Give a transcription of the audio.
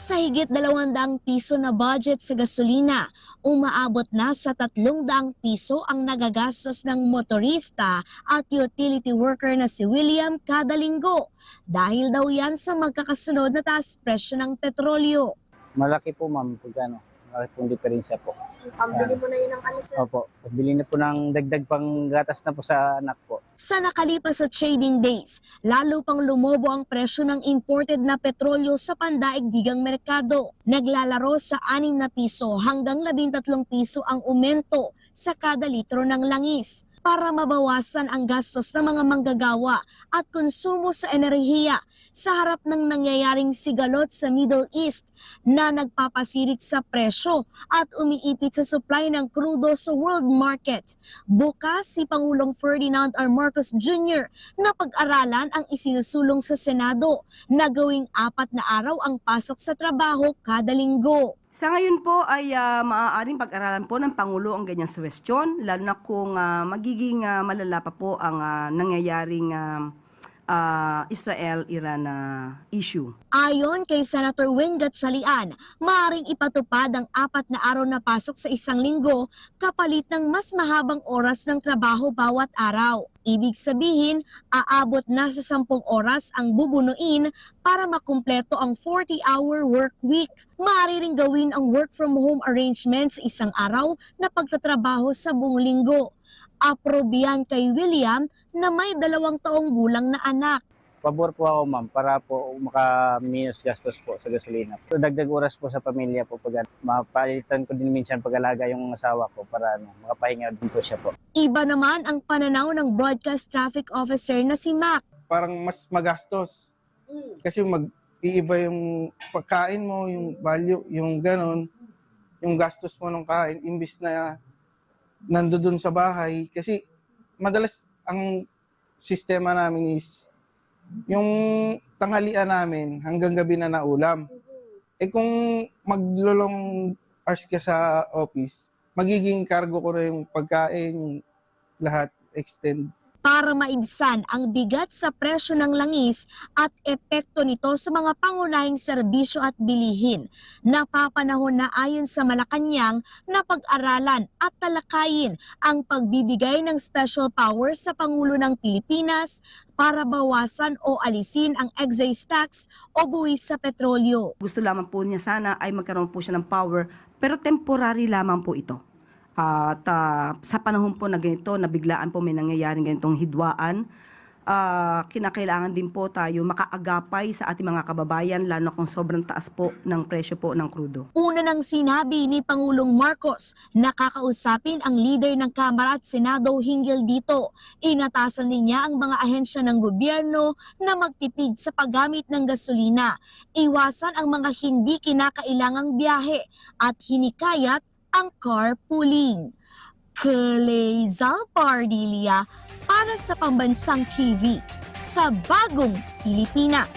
Sa higit 200 piso na budget sa gasolina, umaabot na sa 300 piso ang nagagastos ng motorista at utility worker na si William kada linggo. Dahil daw yan sa magkakasunod na taas presyo ng petrolyo. Malaki po ma'am, pagkano? Malaki pong diferensya po. Pambili mo na yun ng ano, sir? Opo, pabili na po ng dagdag pang gatas na po sa anak po. Sa nakalipas sa trading days, lalo pang lumobo ang presyo ng imported na petrolyo sa pandaigdigang merkado. Naglalaro sa 6 na piso hanggang 13 piso ang aumento sa kada litro ng langis para mabawasan ang gastos ng mga manggagawa at konsumo sa enerhiya sa harap ng nangyayaring sigalot sa Middle East na nagpapasirit sa presyo at umiipit sa supply ng krudo sa world market. Bukas si Pangulong Ferdinand R. Marcos Jr. na pag-aralan ang isinusulong sa Senado na gawing 4 na araw ang pasok sa trabaho kada linggo. Sa ngayon po ay maaaring pag-aralan po ng Pangulo ang ganyang suwestyon, lalo na kung magiging malala pa po ang nangyayaring Israel-Iran issue. Ayon kay Senator Win Gatchalian, maaaring ipatupad ang 4 na araw na pasok sa isang linggo kapalit ng mas mahabang oras ng trabaho bawat araw. Ibig sabihin, aabot na sa 10 oras ang bubunuin para makumpleto ang 40-hour work week. Maaari ring gawin ang work from home arrangements sa isang araw na pagtatrabaho sa buong linggo. Aprobiyan kay William na may 2 taong gulang na anak. Pabor po ako ma'am para po maka-minus gastos po sa gasolina. So, dagdag oras po sa pamilya po pag mapalitan ko din minsan pag-alaga yung asawa ko para makapahinga din po siya po. Iba naman ang pananaw ng broadcast traffic officer na si Mac. Parang mas magastos. Kasi mag-iiba yung pagkain mo, yung value, yung ganon, yung gastos mo ng kain, imbis na nandoon sa bahay. Kasi madalas ang sistema namin is yung tanghalian namin hanggang gabi na naulam. Kung maglulong hours ka sa office, magiging cargo ko na yung pagkain, lahat extend. Para maibsan ang bigat sa presyo ng langis at epekto nito sa mga pangunahing serbisyo at bilihin, napapanahon na ayon sa Malacanang na pag-aralan at talakayin ang pagbibigay ng special power sa Pangulo ng Pilipinas para bawasan o alisin ang excise tax o buwis sa petrolyo. Gusto lamang po niya sana ay magkaroon po siya ng power, pero temporary lamang po ito. At sa panahon po na ganito, na biglaan po may nangyayaring ganitong hidwaan, kinakailangan din po tayo makaagapay sa ating mga kababayan, lalo na kung sobrang taas po ng presyo po ng krudo. Una nang sinabi ni Pangulong Marcos na kakausapin ang leader ng Kamara at Senado hinggil dito. Inatasan din niya ang mga ahensya ng gobyerno na magtipid sa paggamit ng gasolina, iwasan ang mga hindi kinakailangang biyahe at hinikayat ang carpooling. Keleza Pardilia para sa Pambansang TV sa Bagong Pilipinas.